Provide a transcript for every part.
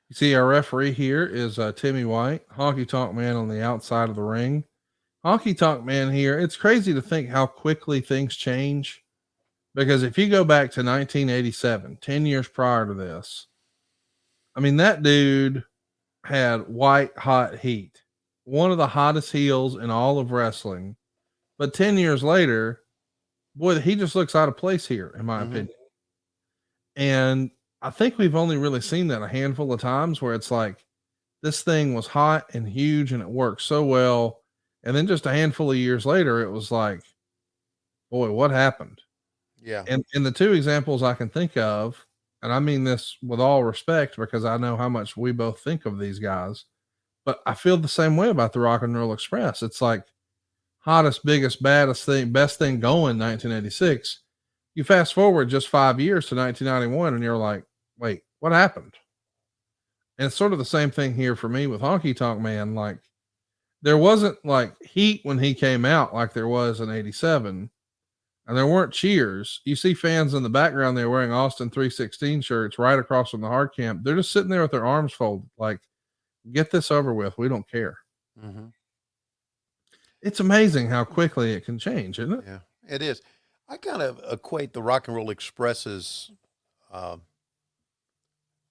You see, our referee here is Timmy White, Honky Tonk Man on the outside of the ring. Honky Tonk Man here. It's crazy to think how quickly things change because if you go back to 1987, 10 years prior to this, I mean, that dude had white hot heat, one of the hottest heels in all of wrestling. But 10 years later, boy, he just looks out of place here, in my Mm-hmm. opinion. And I think we've only really seen that a handful of times where it's like this thing was hot and huge and it worked so well. And then just a handful of years later, it was like, boy, what happened? Yeah. And the two examples I can think of, and I mean this with all respect because I know how much we both think of these guys, but I feel the same way about the Rock and Roll Express. It's like hottest, biggest, baddest thing, best thing going 1986. You fast forward just 5 years to 1991 and you're like, wait, what happened? And it's sort of the same thing here for me with Honky Tonk Man. Like, there wasn't like heat when he came out like there was in 87, and there weren't cheers. You see fans in the background, they're wearing Austin 316 shirts right across from the hard camp. They're just sitting there with their arms folded, like, get this over with. We don't care. Mm-hmm. It's amazing how quickly it can change, isn't it? Yeah, it is. I kind of equate the Rock and Roll Express's uh,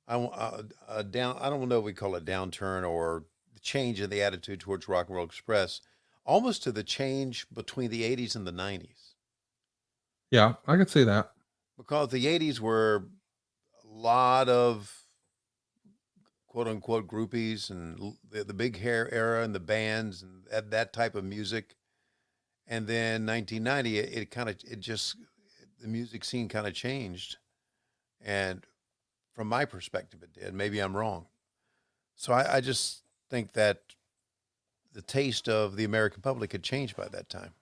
down. I don't know if we call it downturn or the change in the attitude towards Rock and Roll Express, almost to the change between the '80s and the '90s, Yeah, I could see that. because the '80s were a lot of quote unquote groupies and the big hair era and the bands and that type of music. And then 1990, it kind of it just the music scene kind of changed, and from my perspective, it did. Maybe I'm wrong. So I just think that the taste of the American public had changed by that time.